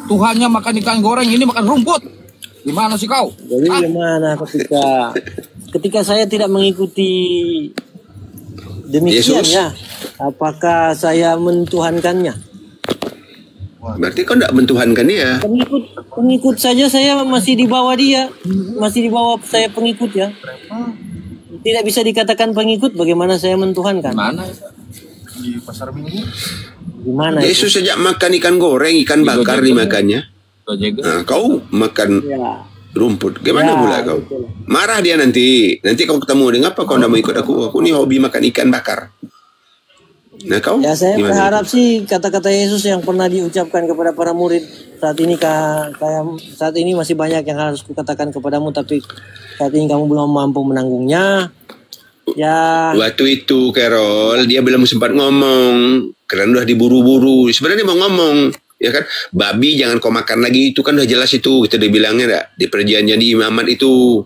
Tuhannya makan ikan goreng, ini makan rumput. Gimana sih kau? Jadi gimana ketika saya tidak mengikuti demikian Yesus? Ya? Apakah saya mentuhankannya? Berarti kau tidak mentuhankan dia. Pengikut saja saya masih di bawah dia, masih di bawah saya pengikut ya. Tidak bisa dikatakan pengikut, bagaimana saya mentuhankan? Mana? Di pasar Minggu. Gimana? Yesus sejak makan ikan goreng, ikan bakar dimakannya. Nah, kau makan rumput. Gimana Ya, pula kau? betul. Marah dia nanti. Nanti kau ketemu dia, ngapa kau nggak mau ikut aku? Aku nih hobi makan ikan bakar. Nah kau? Ya saya Gimana berharap itu? sih kata-kata Yesus yang pernah diucapkan kepada para murid saat ini kayak saat ini masih banyak yang harus kukatakan kepadamu tapi saat ini kamu belum mampu menanggungnya. Ya, Waktu itu Carol dia belum sempat ngomong karena udah diburu-buru. Sebenarnya mau ngomong, ya kan? Babi jangan kau makan lagi, itu kan udah jelas itu. Kita udah bilangnya enggak di perjanjian di imamat itu.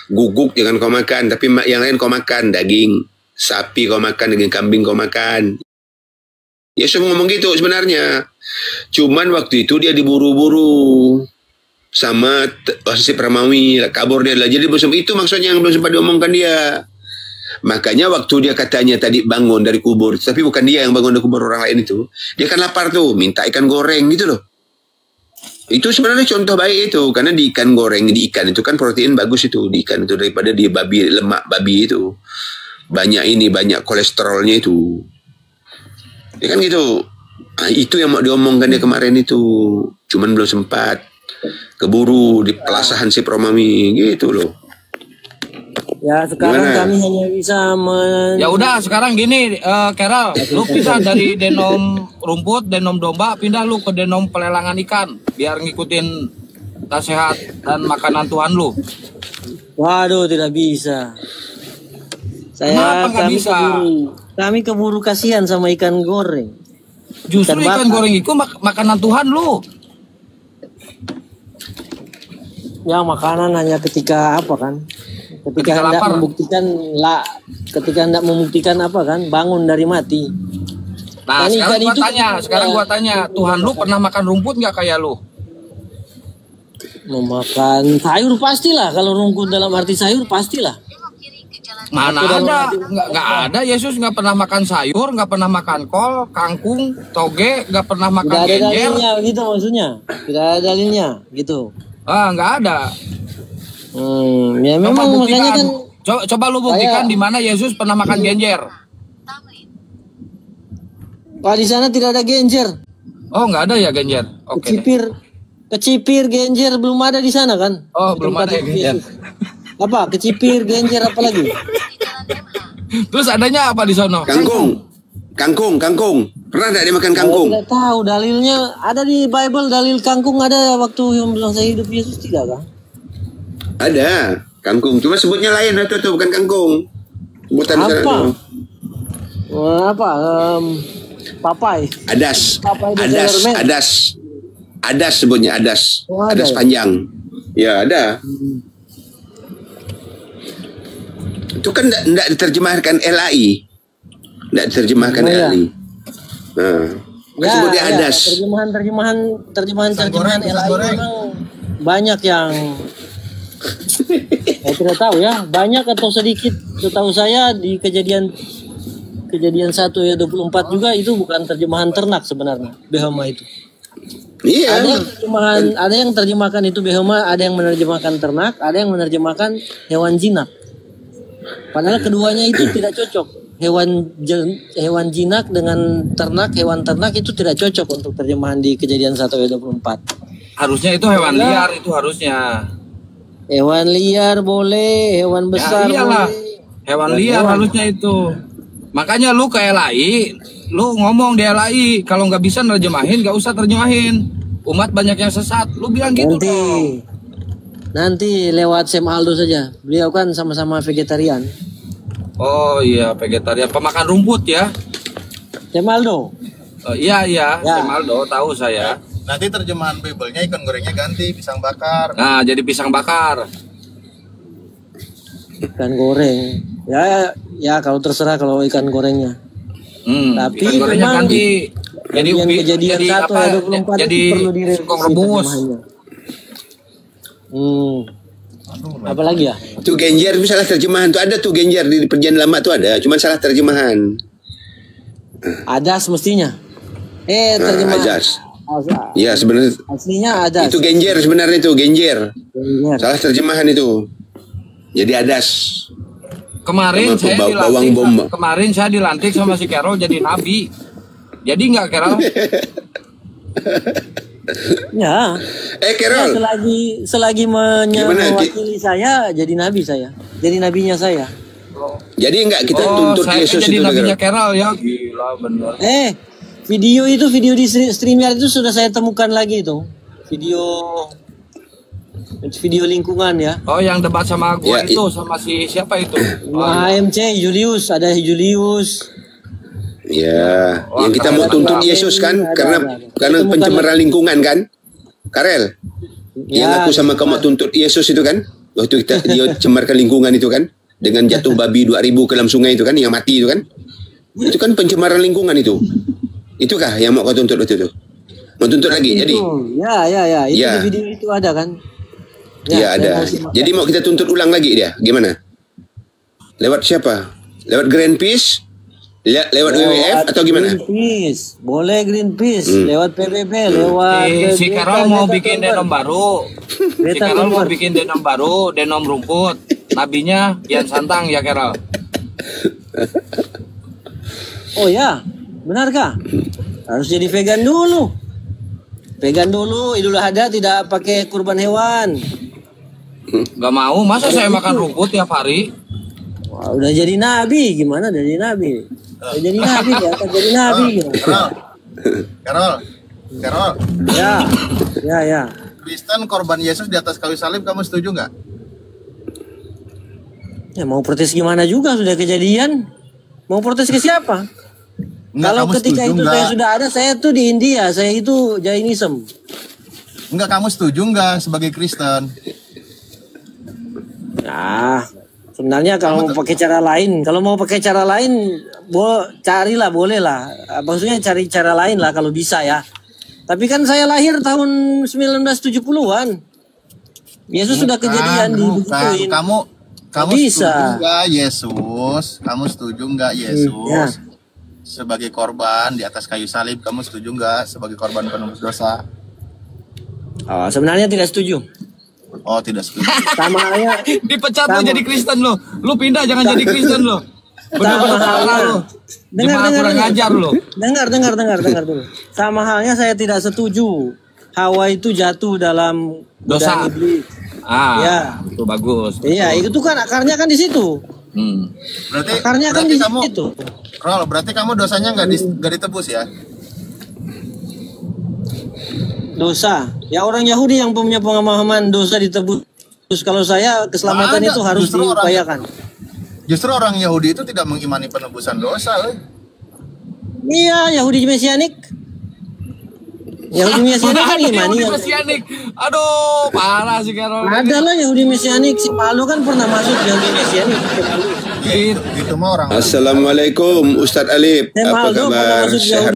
Guguk jangan kau makan, tapi yang lain kau makan. Daging sapi kau makan, daging kambing kau makan. Yesus ngomong gitu sebenarnya. Cuman waktu itu dia diburu-buru sama si Permawi, kabur dia. Jadi itu maksudnya yang belum sempat diomongkan dia. Makanya waktu dia katanya tadi bangun dari kubur, tapi bukan dia yang bangun dari kubur, orang lain itu. Dia kan lapar tuh, minta ikan goreng gitu loh. Itu sebenarnya contoh baik itu, karena di ikan goreng, di ikan itu kan protein bagus itu, di ikan itu daripada di babi, lemak babi itu. Banyak kolesterolnya itu. Ya kan gitu. Nah, itu yang mau diomongkan dia kemarin itu. Cuman belum sempat. Keburu di pelasahan si Promami gitu loh. ya sekarang Gimana? kami hanya bisa Ya udah sekarang gini, Carol, lu pindah dari denom rumput, denom domba, pindah lu ke denom pelelangan ikan, biar ngikutin nasihat dan makanan Tuhan lu. Waduh, tidak bisa. Kenapa nggak bisa? Kami keburu kasihan sama ikan goreng. Justru ikan bakar. goreng itu makanan Tuhan lu. Ya makanan hanya ketika apa kan? Ketika Ketika hendak lapar. membuktikan apa kan? Bangun dari mati. Nah, Dan sekarang ikan gua itu tanya, Tuhan lu pernah makan rumput nggak kayak lu? memakan sayur pastilah. Kalau rumput dalam arti sayur pastilah. Mana Itu ada? dalam- Nggak ada. Yesus nggak pernah makan sayur, nggak pernah makan kol, kangkung, toge, nggak pernah makan Tidak ada genjer. dalilnya gitu maksudnya. Tidak ada dalilnya gitu. Nggak ada. Ya Coba memang buktikan. makanya kan Coba lu buktikan Saya- di mana Yesus pernah makan genjer. Pak di sana tidak ada genjer. Oh, nggak ada ya genjer. Oke. Kecipir genjer belum ada di sana kan? Oh, Di belum tempat ada ya itu genjer. Yesus. Apa? Kecipir genjer apa lagi? Terus adanya apa di sono? Kangkung. Pernah enggak dia makan Saya kangkung? tidak tahu dalilnya. Ada di Bible dalil kangkung ada waktu yang saya hidup Yesus tidak kan? Ada kangkung, cuma sebutnya lain itu bukan kangkung. Sebutan di sana Apa? tuh. Apa? Papai. Adas. Papai di Delorme. Adas sebutnya adas. Oh, ada Adas ya? panjang. Ya, ada. Itu kan enggak diterjemahkan LAI. Enggak diterjemahkan Oh, ya. LAI. Nah, kan sebutnya adas. Terjemahan LAI memang banyak yang saya tidak tahu ya, banyak atau sedikit. Setahu saya di kejadian 1 ya 24 juga itu bukan terjemahan ternak sebenarnya, behoma itu. Iya. Ada yang terjemahkan itu behoma, ada yang menerjemahkan ternak, ada yang menerjemahkan hewan jinak. Padahal keduanya itu tidak cocok. Hewan jinak dengan hewan ternak itu tidak cocok untuk terjemahan di kejadian 1 ayat 24. Harusnya itu hewan liar itu harusnya. Hewan liar boleh, hewan besar Ya iyalah. boleh. Hewan liar harusnya itu. Makanya lu ke LAI, lu ngomong di LAI, kalau nggak bisa nerjemahin, nggak usah terjemahin. Umat banyak yang sesat, lu bilang gitu dong. Nanti lewat Sam Aldo saja. Beliau kan sama-sama vegetarian. Oh iya, vegetarian, pemakan rumput ya. Sam Aldo. Iya, Ya. Semaldo tahu saya. Nanti terjemahan Bible-nya ikan gorengnya ganti pisang bakar. Nah, jadi pisang bakar. Ikan goreng. Ya kalau terserah kalau ikan gorengnya. Tapi Ikan gorengnya memang ganti. Jadi kejadian jadi 1 apa? ayat 24 Jadi itu perlu direvisi singkong rebus. terjemahannya. Apalagi ya? Tuh genjer itu salah terjemahan tuh, ada tuh genjer di perjanjian lama tuh ada, cuma salah terjemahan. Adas mestinya. Nah, Terjemahan. ajas. Iya sebenarnya Aslinya adas. itu genjer sebenarnya itu genjer. Genjer. Salah terjemahan itu. Jadi adas. Kemarin Sama saya bawang dilantik. bombay. Kemarin saya dilantik sama si Carol jadi nabi. Jadi nggak Carol? Ya. Ya, Carol. selagi mewakili saya, jadi nabi saya. Jadi nabinya saya. Jadi enggak kita tuntut saya Yesus jadi itu nabinya Carol. Carol ya. Gila bener. Video di StreamYard itu sudah saya temukan lagi itu. Video lingkungan ya. Oh, yang debat sama gua Ya, itu sama si siapa itu? HMC Julius, ada Julius. Ya, yang kita mau tuntut Yesus kan karena pencemaran lingkungan kan? Karel. Yang aku sama kamu tuntut Yesus itu kan? Waktu dia cemarkan lingkungan itu kan? Dengan jatuh babi 2000 ke dalam sungai itu kan, yang mati itu kan? Itu kan pencemaran lingkungan itu. Itukah yang mau kau tuntut waktu itu? Mau tuntut lagi? Jadi? Ya. Itu di video itu ada kan? Ya ada. Jadi mau kita tuntut ulang lagi dia? Gimana? Lewat siapa? Lewat Greenpeace? Lewat WWF atau gimana? Greenpeace. Boleh Greenpeace. Lewat PBB, lewat... Si Carol mau bikin denom baru. Si Carol mau bikin denom baru, denom rumput. Nabinya Yan Santang ya Carol. Oh ya, benarkah? Harus jadi vegan dulu. Idul Adha tidak pakai kurban hewan. Gak mau, masa saya makan rumput tiap hari? Wah, udah jadi nabi, gimana jadi nabi? Udah jadi nabi, ya akan jadi nabi gimana? Carol. Ya. Kristen korban Yesus di atas kayu salib, kamu setuju nggak? Ya mau protes gimana juga, sudah kejadian. Mau protes ke siapa? Kalau ketika itu saya sudah ada, saya tuh di India, saya itu Jainism. Enggak, kamu setuju nggak sebagai Kristen? Nah, sebenarnya kalau mau pakai cara lain, carilah, boleh lah. Maksudnya cari cara lain lah kalau bisa ya. Tapi kan saya lahir tahun 1970-an. Yesus sudah kejadian dibegituin. Kamu setuju nggak Yesus? Kamu setuju nggak Yesus sebagai korban di atas kayu salib? Kamu setuju nggak sebagai korban penebus dosa? Oh, sebenarnya tidak setuju. Oh, tidak setuju. Sama halnya dipecat lo jadi Kristen lo. Lu pindah jangan jadi Kristen lo. Benar-benar parah lo. Dengar ngajar lo. Dengar dulu. Sama halnya saya tidak setuju Hawa itu jatuh dalam dosa iblis. Ya, itu bagus. Iya, itu kan akarnya kan di situ. Berarti akarnya kan di situ. Rol, berarti kamu dosanya nggak ditebus ya? Dosa. Ya orang Yahudi yang punya pemahaman dosa ditebus. Kalau saya keselamatan itu harus diupayakan. Justru orang Yahudi itu tidak mengimani penebusan dosa, Iya, Yahudi Mesianik. Yahudi Mesianik kan imani. Mesianik. Aduh, parah sih Carol. Ada lah Yahudi Mesianik. Si Palu kan pernah masuk Yahudi Mesianik. Itu mah orang. Assalamualaikum Ustadz Alif. Apa kabar? Sehat?